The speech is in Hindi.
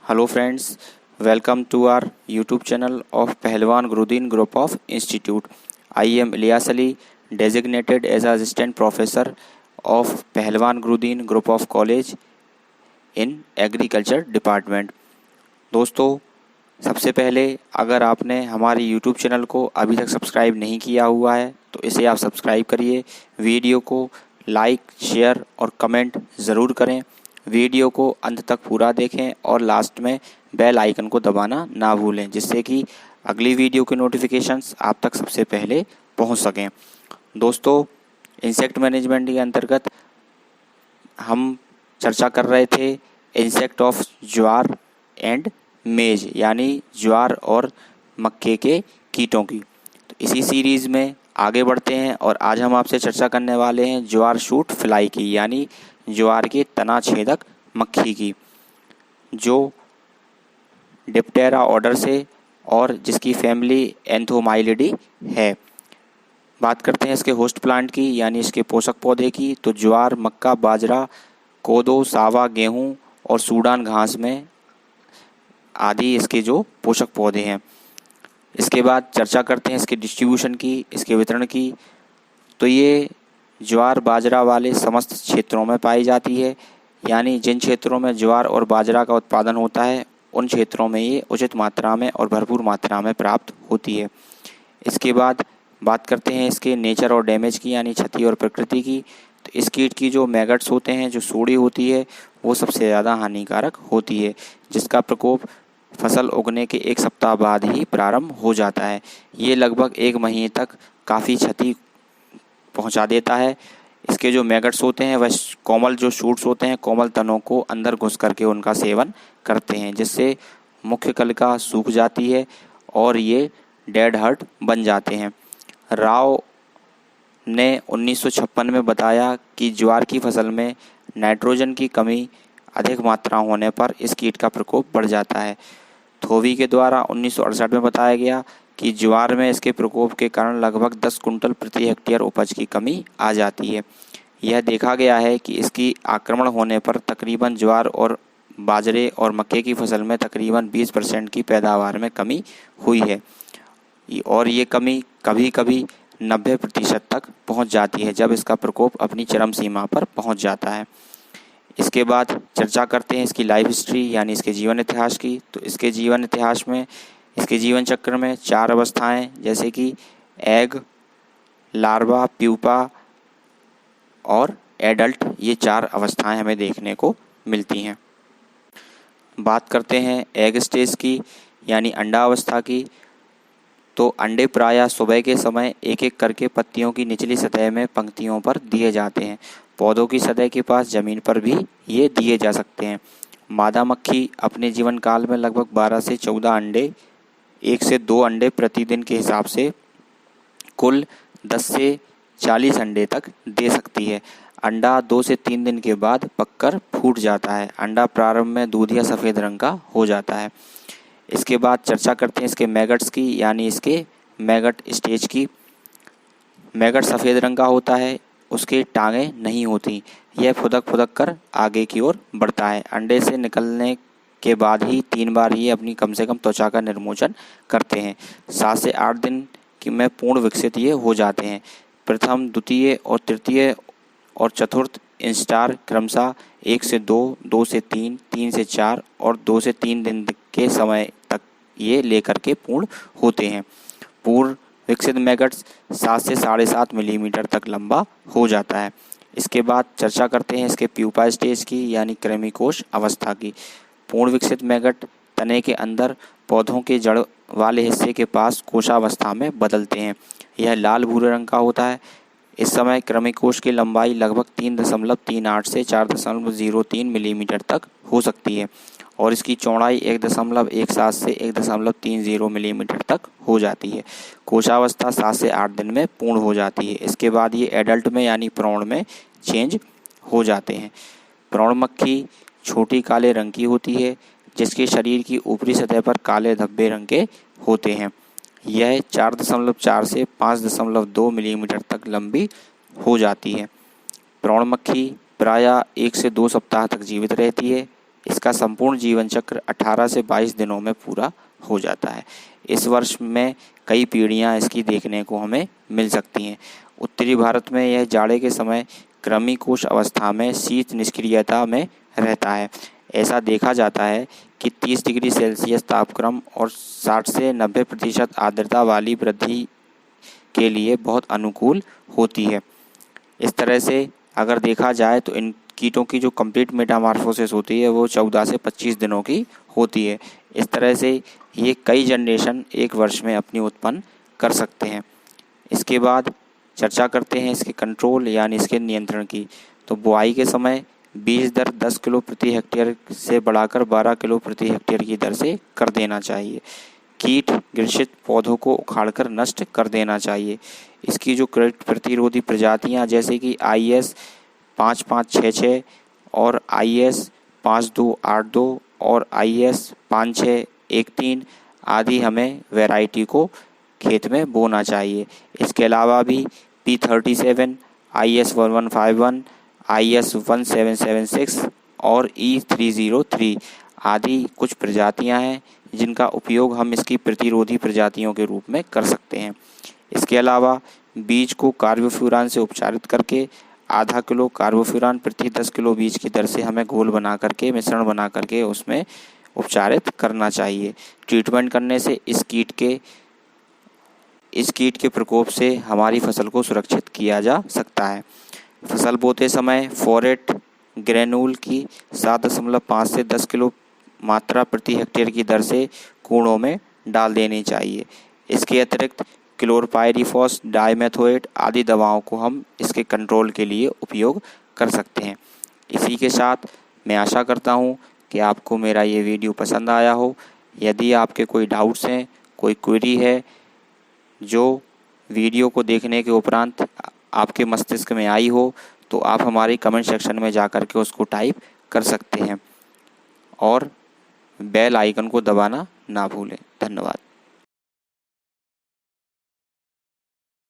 Hello friends, welcome to our YouTube channel of Pahalwan Guruddin Group of Institute. I am Ilyas Ali, designated as Assistant Professor of Pahalwan Guruddin Group of College in Agriculture Department. दोस्तों, सबसे पहले अगर आपने हमारे YouTube चैनल को अभी तक सब्सक्राइब नहीं किया हुआ है तो इसे आप सब्सक्राइब करिए। वीडियो को लाइक, शेयर और कमेंट ज़रूर करें। वीडियो को अंत तक पूरा देखें और लास्ट में बेल आइकन को दबाना ना भूलें, जिससे कि अगली वीडियो के नोटिफिकेशंस आप तक सबसे पहले पहुंच सकें। दोस्तों, इंसेक्ट मैनेजमेंट के अंतर्गत हम चर्चा कर रहे थे इंसेक्ट ऑफ ज्वार एंड मेज, यानी ज्वार और मक्के के कीटों की। तो इसी सीरीज़ में आगे बढ़ते हैं और आज हम आपसे चर्चा करने वाले हैं ज्वार शूट फ्लाई की, यानी ज्वार के तना छेदक मक्खी की, जो डिप्टेरा ऑर्डर से और जिसकी फैमिली एंथोमाइलिडी है। बात करते हैं इसके होस्ट प्लांट की, यानी इसके पोषक पौधे की। तो ज्वार, मक्का, बाजरा, कोदो, सावा, गेहूं और सूडान घास में आदि इसके जो पोषक पौधे हैं। इसके बाद चर्चा करते हैं इसके डिस्ट्रीब्यूशन की, इसके वितरण की। तो ये ज्वार बाजरा वाले समस्त क्षेत्रों में पाई जाती है, यानी जिन क्षेत्रों में ज्वार और बाजरा का उत्पादन होता है उन क्षेत्रों में ये उचित मात्रा में और भरपूर मात्रा में प्राप्त होती है। इसके बाद बात करते हैं इसके नेचर और डैमेज की, यानी क्षति और प्रकृति की। तो इस कीट की जो मैगट्स होते हैं, जो सूड़ी होती है, वो सबसे ज़्यादा हानिकारक होती है, जिसका प्रकोप फसल उगने के एक सप्ताह बाद ही प्रारंभ हो जाता है। ये लगभग 1 महीने तक काफ़ी क्षति पहुंचा देता है। इसके जो मैगट्स होते हैं वह कोमल जो शूट्स होते हैं, कोमल तनों को अंदर घुस करके उनका सेवन करते हैं, जिससे मुख्य कलिका सूख जाती है और ये डेड हर्ट बन जाते हैं। राव ने 1956 में बताया कि ज्वार की फसल में नाइट्रोजन की कमी अधिक मात्रा होने पर इस कीट का प्रकोप बढ़ जाता है। थोवी के द्वारा 1968 में बताया गया कि ज्वार में इसके प्रकोप के कारण लगभग 10 कुंटल प्रति हेक्टेयर उपज की कमी आ जाती है। यह देखा गया है कि इसकी आक्रमण होने पर तकरीबन ज्वार और बाजरे और मक्के की फसल में तकरीबन 20% की पैदावार में कमी हुई है, और ये कमी कभी कभी 90% तक पहुंच जाती है जब इसका प्रकोप अपनी चरम सीमा पर पहुंच जाता है। इसके बाद चर्चा करते हैं इसकी लाइफ हिस्ट्री, यानी इसके जीवन इतिहास की। तो इसके जीवन इतिहास में, इसके जीवन चक्र में 4 अवस्थाएं, जैसे कि एग, लार्वा, प्यूपा और एडल्ट, ये 4 अवस्थाएं हमें देखने को मिलती हैं। बात करते हैं एग स्टेज की, यानी अंडा अवस्था की। तो अंडे प्रायः सुबह के समय एक एक करके पत्तियों की निचली सतह में पंक्तियों पर दिए जाते हैं। पौधों की सतह के पास जमीन पर भी ये दिए जा सकते हैं। मादा मक्खी अपने जीवन काल में लगभग 12 से 14 अंडे, 1 से 2 अंडे प्रतिदिन के हिसाब से कुल 10 से 40 अंडे तक दे सकती है। अंडा 2 से 3 दिन के बाद पककर फूट जाता है। अंडा प्रारंभ में दूध या सफ़ेद रंग का हो जाता है। इसके बाद चर्चा करते हैं इसके मैगट्स की, यानी इसके मैगट स्टेज की। मैगट सफ़ेद रंग का होता है, उसके टांगें नहीं होती। यह फुदक फुदक कर आगे की ओर बढ़ता है। अंडे से निकलने के बाद ही 3 बार ये अपनी कम से कम त्वचा का निर्मोचन करते हैं। 7 से 8 दिन की में पूर्ण विकसित ये हो जाते हैं। प्रथम, द्वितीय और तृतीय और चतुर्थ इंस्टार क्रमशः 1 से 2, 2 से 3, 3 से 4 और 2 से 3 दिन के समय तक ये लेकर के पूर्ण होते हैं। पूर्ण विकसित मैगट्स 7 से 7.5 मिलीमीटर तक लंबा हो जाता है। इसके बाद चर्चा करते हैं इसके प्यूपा स्टेज की, यानी कृमिकोश अवस्था की। पूर्ण विकसित मैगट तने के अंदर पौधों के जड़ वाले हिस्से के पास कोशावस्था में बदलते हैं। यह लाल भूरे रंग का होता है। इस समय कृमिकोश की लंबाई लगभग 3.38 से 4.03 मिलीमीटर तक हो सकती है और इसकी चौड़ाई 1.17 से 1.30 मिलीमीटर तक हो जाती है। कोशावस्था 7 से 8 दिन में पूर्ण हो जाती है। इसके बाद ये एडल्ट में, यानी प्रौढ़ में चेंज हो जाते हैं। प्रौढ़ मक्खी छोटी काले रंग की होती है, जिसके शरीर की ऊपरी सतह पर काले धब्बे रंग के होते हैं। यह 4.4 से 5.2 मिलीमीटर तक लंबी हो जाती है। प्रौढ़ मक्खी प्रायः 1 से 2 सप्ताह तक जीवित रहती है। इसका संपूर्ण जीवन चक्र 18 से 22 दिनों में पूरा हो जाता है। इस वर्ष में कई पीढ़ियां इसकी देखने को हमें मिल सकती हैं। उत्तरी भारत में यह जाड़े के समय कृमिकोश अवस्था में शीत निष्क्रियता में रहता है। ऐसा देखा जाता है कि 30 डिग्री सेल्सियस तापक्रम और 60 से 90% आर्द्रता वाली वृद्धि के लिए बहुत अनुकूल होती है। इस तरह से अगर देखा जाए तो इन कीटों की जो कंप्लीट मेटामॉर्फोसिस होती है वो 14 से 25 दिनों की होती है। इस तरह से ये कई जनरेशन एक वर्ष में अपनी उत्पन्न कर सकते हैं। इसके बाद चर्चा करते हैं इसके कंट्रोल यानी इसके नियंत्रण की। तो बुआई के समय बीज दर 10 किलो प्रति हेक्टेयर से बढ़ाकर 12 किलो प्रति हेक्टेयर की दर से कर देना चाहिए। कीट ग्रसित पौधों को उखाड़कर नष्ट कर देना चाहिए। इसकी जो कीट प्रतिरोधी प्रजातियां जैसे कि IS 5566 और IS 5282 और IS 5613 आदि हमें वैरायटी को खेत में बोना चाहिए। इसके अलावा भी P37, IS 1151, IS 1776 और E303 आदि कुछ प्रजातियां हैं जिनका उपयोग हम इसकी प्रतिरोधी प्रजातियों के रूप में कर सकते हैं। इसके अलावा बीज को कार्बोफ्यूरान से उपचारित करके आधा किलो कार्बोफ्यूरान प्रति 10 किलो बीज की दर से हमें घोल बना करके मिश्रण बना करके उसमें उपचारित करना चाहिए। ट्रीटमेंट करने से इस कीट के प्रकोप से हमारी फसल को सुरक्षित किया जा सकता है। फसल बोते समय फोरेट ग्रेनूल की 7.5 से 10 किलो मात्रा प्रति हेक्टेयर की दर से कूड़ों में डाल देनी चाहिए। इसके अतिरिक्त क्लोरपाइरीफॉस, डाइमेथोएट आदि दवाओं को हम इसके कंट्रोल के लिए उपयोग कर सकते हैं। इसी के साथ मैं आशा करता हूँ कि आपको मेरा ये वीडियो पसंद आया हो। यदि आपके कोई डाउट्स हैं, कोई क्वेरी है जो वीडियो को देखने के उपरांत आपके मस्तिष्क में आई हो, तो आप हमारे कमेंट सेक्शन में जाकर के उसको टाइप कर सकते हैं और बेल आइकन को दबाना ना भूलें। धन्यवाद।